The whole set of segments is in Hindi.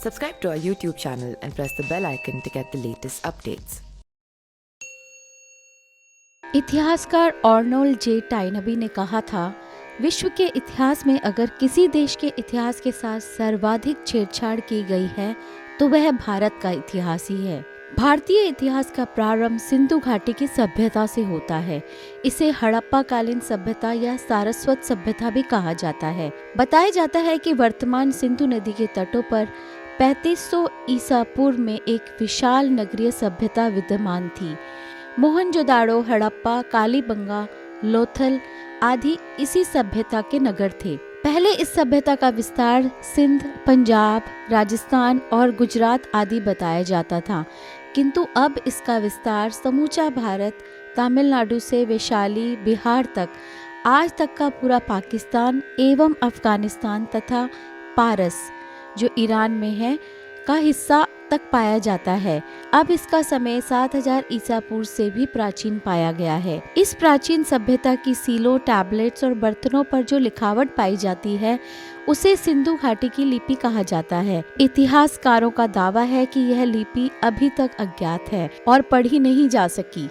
Subscribe to our YouTube channel and press the bell icon to get the latest updates. इतिहासकार आर्नोल्ड जे टाइनबी ने कहा था, विश्व के इतिहास में अगर किसी देश के इतिहास के साथ सर्वाधिक छेड़छाड़ की गई है तो वह भारत का इतिहास ही है। भारतीय इतिहास का प्रारंभ सिंधु घाटी की सभ्यता से होता है। इसे हड़प्पा कालीन सभ्यता या सारस्वत सभ्यता भी कहा जाता है। बताया जाता है कि वर्तमान सिंधु नदी के तटों पर 3500 ईसा पूर्व में एक विशाल नगरीय सभ्यता विद्यमान थी। मोहनजोदाड़ो, हड़प्पा, कालीबंगा, लोथल आदि इसी सभ्यता के नगर थे। पहले इस सभ्यता का विस्तार सिंध, पंजाब, राजस्थान और गुजरात आदि बताया जाता था, किंतु अब इसका विस्तार समूचा भारत, तमिलनाडु से वैशाली, बिहार तक, आज तक का पूरा पाकिस्तान एवं अफगानिस्तान तथा पारस, जो ईरान में है, का हिस्सा तक पाया जाता है। अब इसका समय 7000 ईसा पूर्व से भी प्राचीन पाया गया है। इस प्राचीन सभ्यता की सीलों, टैबलेट्स और बर्तनों पर जो लिखावट पाई जाती है उसे सिंधु घाटी की लिपि कहा जाता है। इतिहासकारों का दावा है कि यह लिपि अभी तक अज्ञात है और पढ़ी नहीं जा सकी,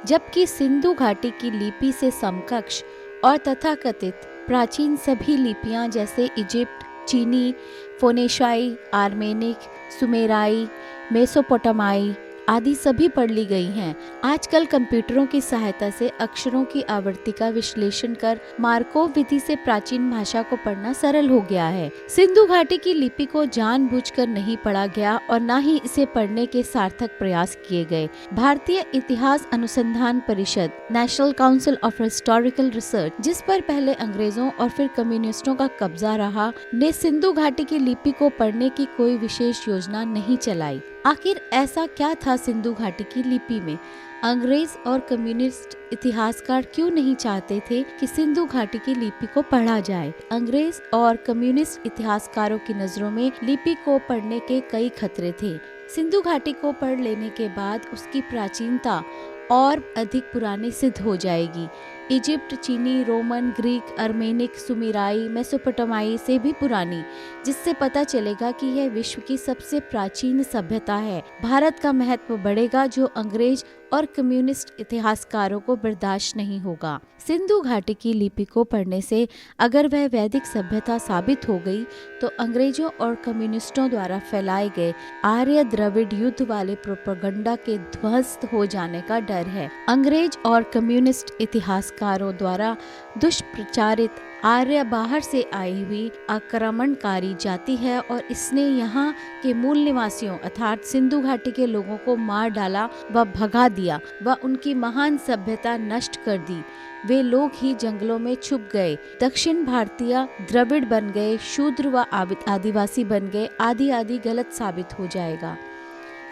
जबकि सिंधु घाटी की लिपि से समकक्ष और तथाकथित प्राचीन सभी लिपियां जैसे इजिप्ट, चीनी, फोनेशियाई, आर्मेनिक, सुमेराई, मेसोपोटामाई आदि सभी पढ़ ली गई हैं। आजकल कंप्यूटरों की सहायता से अक्षरों की आवृत्ति का विश्लेषण कर मार्कोव विधि से प्राचीन भाषा को पढ़ना सरल हो गया है। सिंधु घाटी की लिपि को जानबूझकर नहीं पढ़ा गया और न ही इसे पढ़ने के सार्थक प्रयास किए गए। भारतीय इतिहास अनुसंधान परिषद, national council of historical research, जिस पर पहले अंग्रेजों और फिर कम्युनिस्टों का कब्जा रहा, ने सिंधु घाटी की लिपि को पढ़ने की कोई विशेष योजना नहीं चलाई। आखिर ऐसा क्या था सिंधु घाटी की लिपि में? अंग्रेज और कम्युनिस्ट इतिहासकार क्यों नहीं चाहते थे कि सिंधु घाटी की लिपि को पढ़ा जाए? अंग्रेज और कम्युनिस्ट इतिहासकारों की नजरों में लिपि को पढ़ने के कई खतरे थे। सिंधु घाटी को पढ़ लेने के बाद उसकी प्राचीनता और अधिक पुरानी सिद्ध हो जाएगी। इजिप्ट, चीनी, रोमन, ग्रीक, अर्मेनिक, सुमेराई, मेसोपोटामाई से भी पुरानी, जिससे पता चलेगा कि यह विश्व की सबसे प्राचीन सभ्यता है। भारत का महत्व बढ़ेगा, जो अंग्रेज और कम्युनिस्ट इतिहासकारों को बर्दाश्त नहीं होगा। सिंधु घाटी की लिपि को पढ़ने से अगर वह वैदिक सभ्यता साबित हो गई तो अंग्रेजों और कम्युनिस्टों द्वारा फैलाए गए आर्य द्रविड़ युद्ध वाले प्रोपेगेंडा के ध्वस्त हो जाने का डर है। अंग्रेज और कम्युनिस्ट इतिहासकारों द्वारा दुष्प्रचारित आर्य बाहर से आई हुई आक्रमणकारी जाति है और इसने यहाँ के मूल निवासियों अर्थात सिंधु घाटी के लोगों को मार डाला व भगा दिया व उनकी महान सभ्यता नष्ट कर दी। वे लोग ही जंगलों में छुप गए, दक्षिण भारतीय द्रविड़ बन गए, शूद्र व आदिवासी बन गए, आदि आदि गलत साबित हो जाएगा।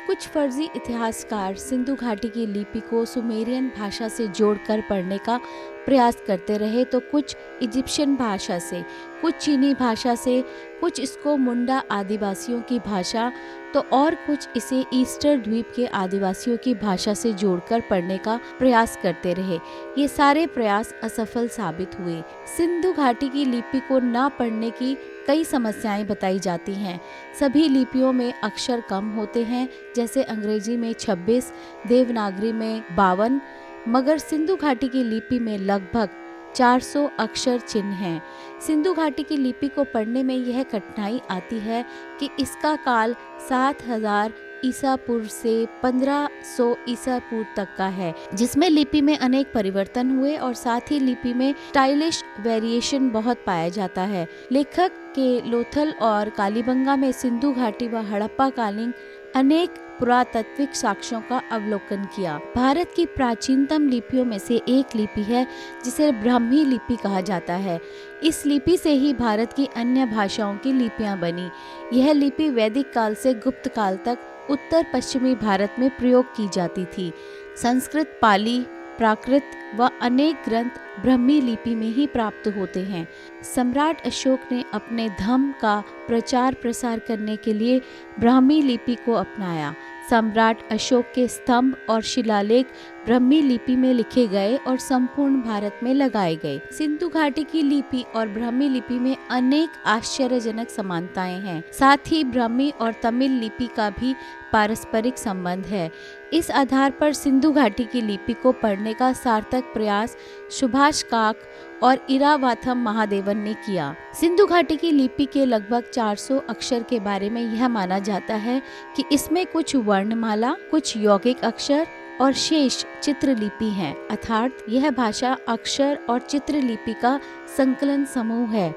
कुछ फर्जी इतिहासकार सिंधु घाटी की लिपि को सुमेरियन भाषा से जोड़कर पढ़ने का प्रयास करते रहे, तो कुछ इजिप्शियन भाषा से, कुछ चीनी भाषा से, कुछ इसको मुंडा आदिवासियों की भाषा, तो और कुछ इसे ईस्टर द्वीप के आदिवासियों की भाषा से जोड़कर पढ़ने का प्रयास करते रहे। ये सारे प्रयास असफल साबित हुए। सिंधु घाटी की लिपि को न पढ़ने की कई समस्याएं बताई जाती हैं। सभी लिपियों में अक्षर कम होते हैं, जैसे अंग्रेजी में 26, देवनागरी में 52, मगर सिंधु घाटी की लिपि में लगभग 400 अक्षर चिन्ह हैं। सिंधु घाटी की लिपि को पढ़ने में यह कठिनाई आती है कि इसका काल 7000 ईसा पूर्व से 1500 ईसा पूर्व तक का है, जिसमें लिपि में अनेक परिवर्तन हुए और साथ ही लिपि में स्टाइलिश वेरिएशन बहुत पाया जाता है। लेखक के लोथल और कालीबंगा में सिंधु घाटी व हड़प्पा कालीन अनेक पुरातात्विक साक्ष्यों का अवलोकन किया। भारत की प्राचीनतम लिपियों में से एक लिपि है जिसे ब्राह्मी लिपि कहा जाता है। इस लिपि से ही भारत की अन्य भाषाओं की लिपियां बनी। यह लिपि वैदिक काल से गुप्त काल तक उत्तर पश्चिमी भारत में प्रयोग की जाती थी। संस्कृत, पाली, प्राकृत व अनेक ग्रंथ ब्राह्मी लिपि में ही प्राप्त होते हैं। सम्राट अशोक ने अपने धर्म का प्रचार प्रसार करने के लिए ब्राह्मी लिपि को अपनाया। सम्राट अशोक के स्तंभ और शिलालेख ब्राह्मी लिपि में लिखे गए और संपूर्ण भारत में लगाए गए। सिंधु घाटी की लिपि और ब्राह्मी लिपि में अनेक आश्चर्यजनक समानताएं हैं। साथ ही ब्राह्मी और तमिल लिपि का भी पारस्परिक संबंध है। इस आधार पर सिंधु घाटी की लिपि को पढ़ने का सार्थक प्रयास सुभाष काक और इरावाथम महादेवन ने किया। सिंधु घाटी की लिपि के लगभग 400 अक्षर के बारे में यह माना जाता है कि इसमें कुछ वर्णमाला, कुछ यौगिक अक्षर और शेष चित्रलिपि हैं, अर्थात यह भाषा अक्षर और चित्रलिपि का संकलन समूह है।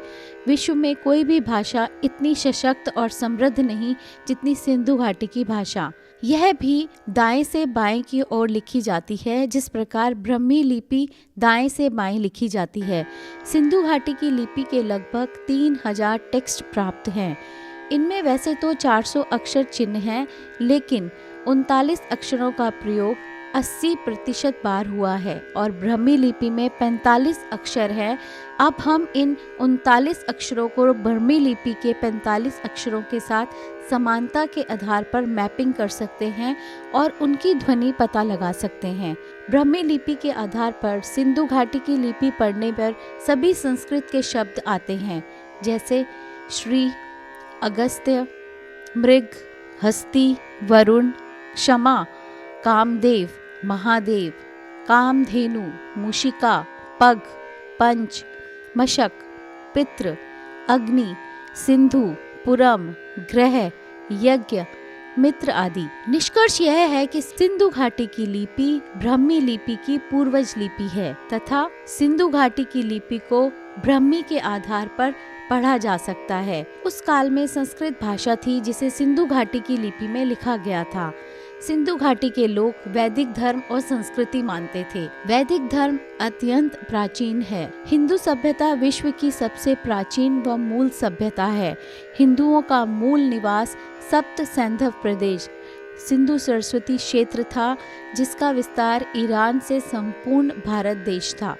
विश्व में कोई भी भाषा इतनी सशक्त और समृद्ध नहीं जितनी सिंधु घाटी की भाषा। यह भी दाएं से बाएं की ओर लिखी जाती है, जिस प्रकार ब्राह्मी लिपि दाएं से बाएं लिखी जाती है। सिंधु घाटी की लिपि के लगभग 3000 टेक्स्ट प्राप्त हैं। इनमें वैसे तो 400 अक्षर चिन्ह हैं, लेकिन 39 अक्षरों का प्रयोग 80% बार हुआ है और ब्राह्मी लिपि में 45 अक्षर हैं। अब हम इन 39 अक्षरों को ब्राह्मी लिपि के 45 अक्षरों के साथ समानता के आधार पर मैपिंग कर सकते हैं और उनकी ध्वनि पता लगा सकते हैं। ब्राह्मी लिपि के आधार पर सिंधु घाटी की लिपि पढ़ने पर सभी संस्कृत के शब्द आते हैं, जैसे श्री, अगस्त्य, मृग, हस्ती, वरुण, क्षमा, कामदेव, महादेव, कामधेनु, मूषिका, पग, पंच, मशक, पितृ, अग्नि, सिंधु, पुरम, ग्रह, यज्ञ, मित्र आदि। निष्कर्ष यह है कि सिंधु घाटी की लिपि ब्राह्मी लिपि की पूर्वज लिपि है तथा सिंधु घाटी की लिपि को ब्राह्मी के आधार पर पढ़ा जा सकता है। उस काल में संस्कृत भाषा थी जिसे सिंधु घाटी की लिपि में लिखा गया था। सिंधु घाटी के लोग वैदिक धर्म और संस्कृति मानते थे। वैदिक धर्म अत्यंत प्राचीन है। हिंदू सभ्यता विश्व की सबसे प्राचीन व मूल सभ्यता है। हिंदुओं का मूल निवास सप्त सैंधव प्रदेश सिंधु सरस्वती क्षेत्र था, जिसका विस्तार ईरान से संपूर्ण भारत देश था।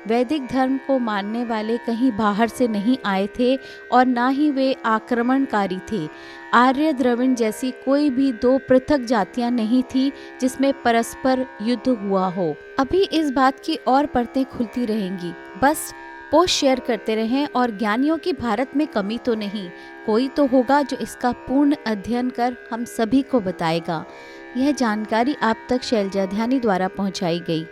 वैदिक धर्म को मानने वाले कहीं बाहर से नहीं आए थे और ना ही वे आक्रमणकारी थे। आर्य द्रविड़ जैसी कोई भी दो पृथक जातियां नहीं थी जिसमें परस्पर युद्ध हुआ हो। अभी इस बात की और परतें खुलती रहेंगी। बस पोस्ट शेयर करते रहें और ज्ञानियों की भारत में कमी तो नहीं, कोई तो होगा जो इसका पूर्ण अध्ययन कर हम सभी को बताएगा। यह जानकारी आप तक शैलजा ध्यानी द्वारा पहुंचाई गई।